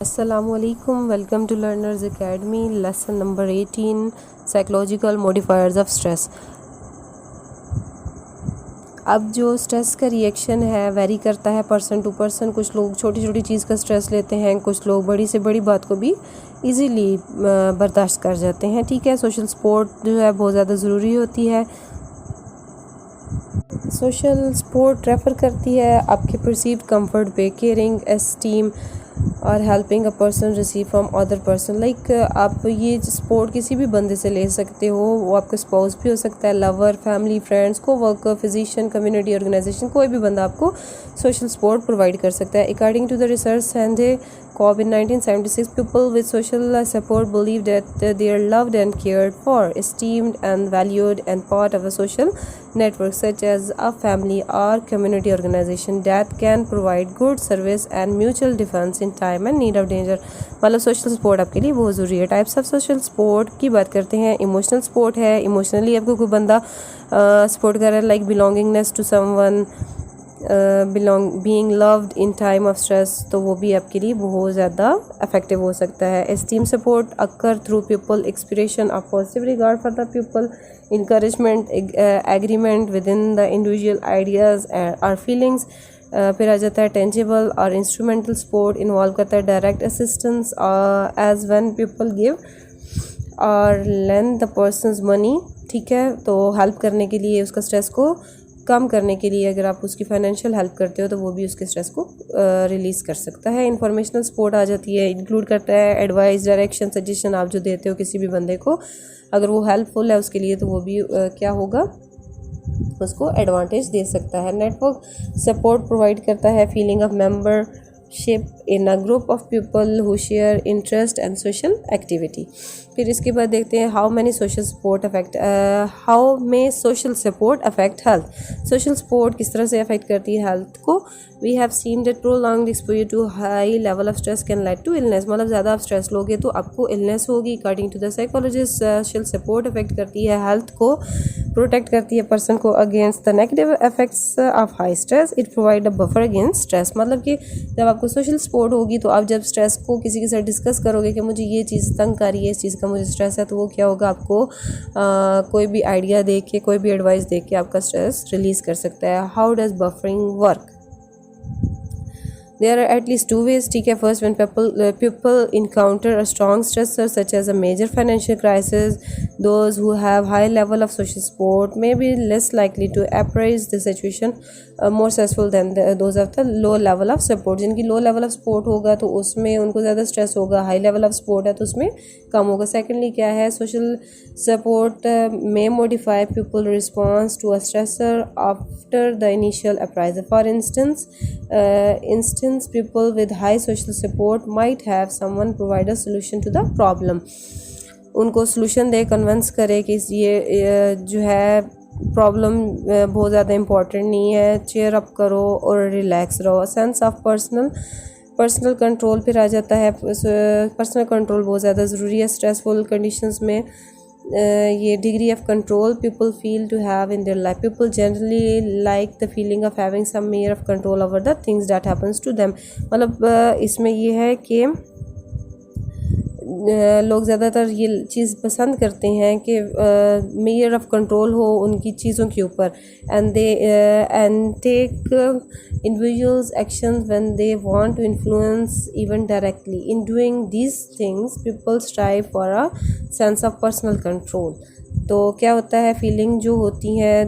Assalamualaikum, welcome to Learners Academy, lesson number 18, psychological modifiers of stress। अब जो stress का reaction है very करता है पर्सन टू पर्सन। कुछ लोग छोटी छोटी चीज़ का स्ट्रेस लेते हैं, कुछ लोग बड़ी से बड़ी बात को भी इजीली बर्दाश्त कर जाते हैं। ठीक है, सोशल सपोर्ट जो है बहुत ज़्यादा ज़रूरी होती है। सोशल सपोर्ट रेफ़र करती है आपके परसीव्ड कंफर्ट पे, केयरिंग, एस्टीम और helping a person receive from other person. Like आप ये सपोर्ट किसी भी बंदे से ले सकते हो, वो आपका स्पाउस भी हो सकता है, लवर, फैमिली, फ्रेंड्स, को वर्कर, फिजिशियन, कम्युनिटी ऑर्गेनाइजेशन, कोई भी बंदा आपको सोशल सपोर्ट प्रोवाइड कर सकता है। अकॉर्डिंग टू द रिसर्च सेंडे Cobb in 1976, people with social support believe that they are loved and cared for, esteemed and valued, and part of a social network such as a family or community organization that can provide good service and mutual defense in time and need of danger। मतलब social support आपके लिए बहुत ज़रूरी है। Types of social support की बात करते हैं। इमोशनल सपोर्ट है, इमोशनली आपको कोई बंदा सपोर्ट कर रहा है, like belongingness to someone, being loved in time of stress, तो वो भी आपके लिए बहुत ज़्यादा इफेक्टिव हो सकता है। Esteem support occur through people expression of positive regard for the people, encouragement, agreement with in the individual ideas और फीलिंग्स। फिर आ जाता है टेंजिबल और इंस्ट्रूमेंटल सपोर्ट, इन्वॉल्व करता है direct assistance as when people give और लेंड द पर्सनस मनी। ठीक है, तो हेल्प करने के लिए, उसका स्ट्रेस को कम करने के लिए अगर आप उसकी फाइनेंशियल हेल्प करते हो तो वो भी उसके स्ट्रेस को रिलीज़ कर सकता है। इन्फॉर्मेशनल सपोर्ट आ जाती है, इंक्लूड करता है एडवाइस, डायरेक्शन, सजेशन। आप जो देते हो किसी भी बंदे को, अगर वो हेल्पफुल है उसके लिए, तो वो भी क्या होगा, उसको एडवांटेज दे सकता है। नेटवर्क सपोर्ट प्रोवाइड करता है feeling of membership in a group of people who share interest and social activity. फिर इसके बाद देखते हैं how may social support affect health. Social support किस तरह से अफेक्ट करती है हेल्थ को। We have seen that prolonged exposure to high level of stress can lead to illness. मतलब ज़्यादा आप स्ट्रेस लोगे तो आपको इलनेस होगी। According to the psychologist, social support affect करती है हेल्थ को, प्रोटेक्ट करती है पर्सन को against the negative effects of high stress. It provide a buffer against stress. मतलब कि जब आपको सोशल सपोर्ट होगी तो आप जब स्ट्रेस को किसी के साथ डिस्कस करोगे कि मुझे ये चीज़ तंग कर रही है, इस चीज़ का मुझे स्ट्रेस है, तो वो क्या होगा, आपको कोई भी आइडिया दे के, कोई भी एडवाइस दे के आपका स्ट्रेस रिलीज़ कर सकता है। How does buffering work? There are at least two ways. ठीक है, first when people encounter a strong stressor such as a major financial crisis, those who have high level of social support may be less likely to appraise the situation more stressful than those of the low level of support। जिनकी low level of support होगा तो उसमें उनको ज़्यादा stress होगा, high level of support है तो उसमें कम होगा। Secondly क्या है, social support may modify people response to a stressor after the initial appraisal। For instance, people with high social support might have someone provide a solution to the problem। उनको solution दे, convince करे कि ये जो है problem बहुत ज़्यादा important नहीं है, चेयर अप करो और रिलैक्स रहो। सेंस ऑफ पर्सनल कंट्रोल फिर आ जाता है। पर्सनल कंट्रोल बहुत ज़्यादा ज़रूरी है स्ट्रेसफुल कंडीशंस में। ये degree of control people feel to have in their life. People generally like the feeling of having some measure of control over the things that happens to them. मतलब इसमें ये है कि लोग ज़्यादातर ये चीज़ पसंद करते हैं कि मेयर ऑफ कंट्रोल हो उनकी चीज़ों के ऊपर, and take individuals actions when they want to influence even directly। in doing these things people strive for a sense of personal control। तो क्या होता है, फीलिंग जो होती हैं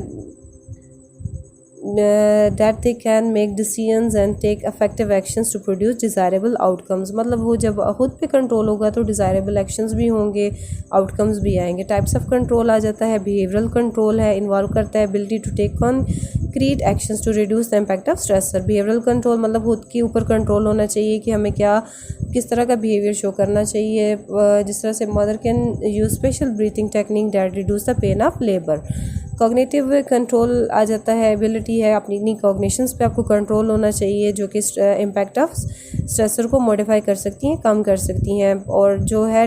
that they can make decisions and take effective actions to produce desirable outcomes। मतलब वो जब खुद पे कंट्रोल होगा तो desirable actions भी होंगे, outcomes भी आएंगे। टाइप्स ऑफ कंट्रोल आ जाता है। बिहेवियरल कंट्रोल है, इन्वॉल्व करता है ability to take concrete actions to reduce the impact of stressor। Behavioural control मतलब खुद के ऊपर कंट्रोल होना चाहिए कि हमें किस तरह का बिहेवियर शो करना चाहिए। जिस तरह से mother can use special breathing technique that reduce the pain of labour. Cognitive control आ जाता है, एबिलिटी है अपनी कॉग्निशंस पे आपको कंट्रोल होना चाहिए, जो कि इम्पैक्ट ऑफ स्ट्रेसर को मॉडिफाई कर सकती हैं, कम कर सकती हैं। और जो है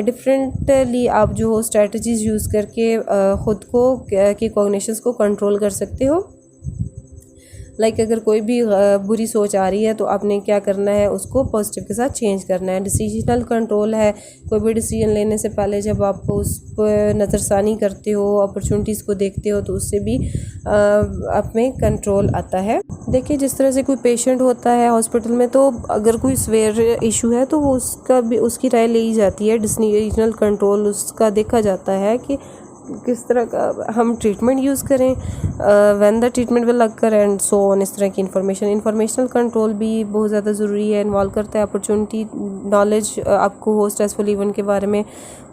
डिफरेंटली आप जो स्ट्रेटजीज़ यूज़ करके ख़ुद को की कॉग्निशंस को कंट्रोल कर सकते हो। लाइक अगर कोई भी बुरी सोच आ रही है तो आपने क्या करना है, उसको पॉजिटिव के साथ चेंज करना है। डिसीजनल कंट्रोल है, कोई भी डिसीजन लेने से पहले जब आप उस पर नज़रसानी करते हो, अपॉर्चुनिटीज़ को देखते हो, तो उससे भी आप में कंट्रोल आता है। देखिए जिस तरह से कोई पेशेंट होता है हॉस्पिटल में, तो अगर कोई सीवियर इशू है तो वो उसकी राय ली जाती है। डिसीजनल कंट्रोल उसका देखा जाता है कि किस तरह का हम ट्रीटमेंट यूज़ करें, when the treatment will occur and so on. इस तरह की इंफॉर्मेशनल कंट्रोल भी बहुत ज़्यादा ज़रूरी है, इन्वॉल्व करता है अपॉर्चुनिटी नॉलेज। आपको हो स्ट्रेसफुल इवेंट के बारे में,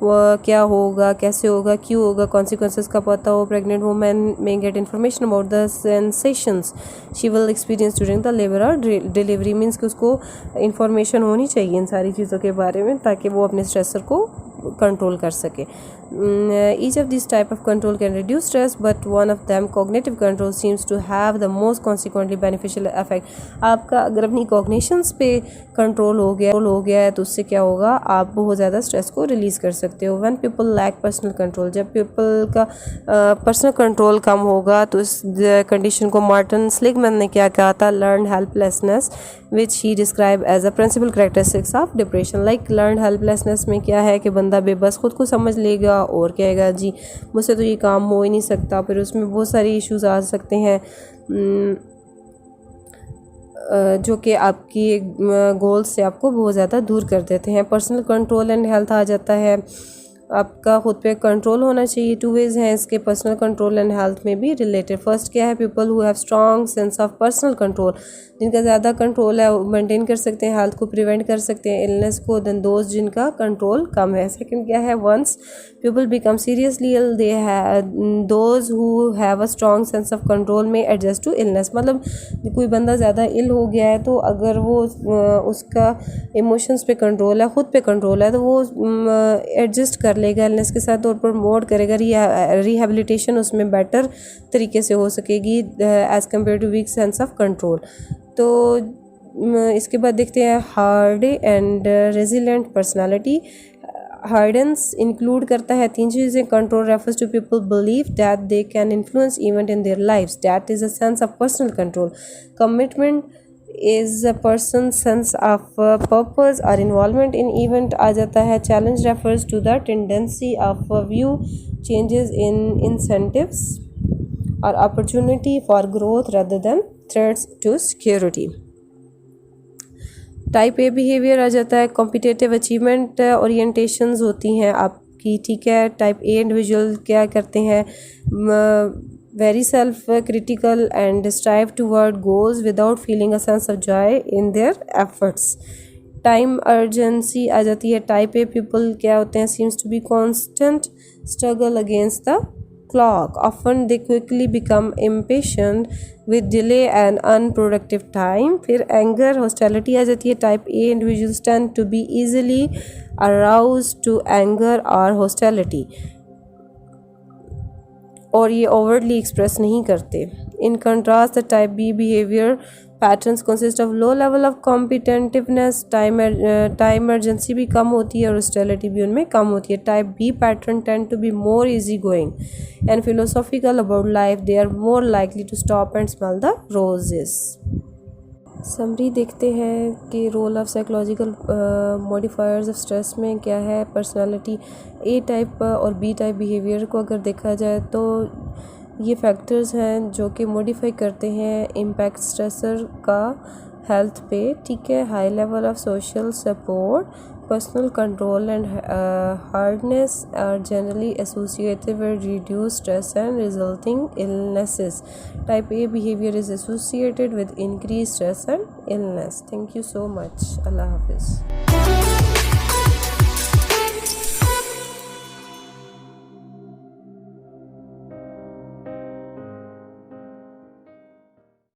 क्या होगा, कैसे होगा, क्यों होगा, कॉन्सिक्वेंसेस का पता हो। प्रेग्नेंट वुमेन में get information about the sensations she will experience during the labour और डिलीवरी। मीन्स कि उसको इन्फॉर्मेशन होनी चाहिए इन सारी चीज़ों के बारे में, ताकि वो अपने स्ट्रेसर को कंट्रोल कर सके। Each of these type of control can reduce stress, but one of them, cognitive control, seems to have the most consequently beneficial effect. आपका अगर अपनी कॉग्निशंस पे कंट्रोल हो गया है तो उससे क्या होगा, आप बहुत ज़्यादा स्ट्रेस को रिलीज़ कर सकते हो। When people lack personal control, जब पीपल का पर्सनल कंट्रोल कम होगा तो इस कंडीशन को मार्टिन स्लिगमैन ने क्या कहा था, learn helplessness, which he describe as a principle characteristics of depression. Like learn helplessness में क्या है कि बंदा बेबस खुद को समझ लेगा और कहेगा जी मुझसे तो ये काम हो ही नहीं सकता। फिर उसमें बहुत सारे इश्यूज आ सकते हैं जो कि आपकी गोल्स से आपको बहुत ज़्यादा दूर कर देते हैं। पर्सनल कंट्रोल एंड हेल्थ आ जाता है, आपका खुद पे कंट्रोल होना चाहिए। 2 वेज़ हैं इसके पर्सनल कंट्रोल एंड हेल्थ में भी रिलेटेड। फर्स्ट क्या है, people who have strong sense of personal control, जिनका ज़्यादा कंट्रोल है, मेंटेन कर सकते हैं, हेल्थ को प्रिवेंट कर सकते हैं, इलनेस को, देन दोज जिनका कंट्रोल कम है। सेकंड क्या है, once people become seriously ill they those who have a strong sense of control में एडजस्ट टू इलनेस। मतलब कोई बंदा ज़्यादा इल हो गया है तो अगर वो उसका इमोशंस पे कंट्रोल है, ख़ुद पे कंट्रोल है, तो वो एडजस्ट कर लेगा इलनेस के साथ और प्रमोट करेगा। रिहेबिलिटेशन उसमें बेटर तरीके से हो सकेगी as compare to weak sense of control. तो इसके बाद देखते हैं hard and resilient personality. Hardiness include करता है 3 चीज़ें। Control refers to people believe that they can influence event in their lives, that is a sense of personal control. Commitment is a person's sense of purpose or involvement in event आ जाता है। Challenge refers to the tendency of view changes in incentives or opportunity for growth rather than threats to security। Type A behaviour आ जाता है, competitive achievement orientations होती हैं आपकी, ठीक है। टाइप ए इंडिविजुअल क्या करते हैं, very self-critical and strive toward goals without feeling a sense of joy in their efforts। Time urgency आ जाती है। टाइप ए पीपल क्या होते हैं, seems to be constant struggle against the clock, often they quickly become impatient with delay and unproductive time। फिर anger hostility आ जाती है। Type A individuals tend to be easily aroused to anger or hostility, और ये overly express नहीं करते। In contrast the type bee behaviour patterns consist of low level of competitiveness, time urgency भी कम होती है और हॉस्टिलिटी भी उनमें कम होती है। Type B pattern tend to be more easy going and philosophical about life, they are more likely to stop and smell the roses. Summary देखते हैं कि role of psychological modifiers of stress में क्या है। पर्सनालिटी ए टाइप और B type behaviour को अगर देखा जाए तो ये फैक्टर्स हैं जो कि मॉडिफाई करते हैं इम्पैक्ट स्ट्रेसर का हेल्थ पे, ठीक है। High level of social support, personal control and hardness are generally associated with reduced stress and resulting illnesses. Type A behavior is associated with increased stress and illness. Thank you so much. Allah Hafiz.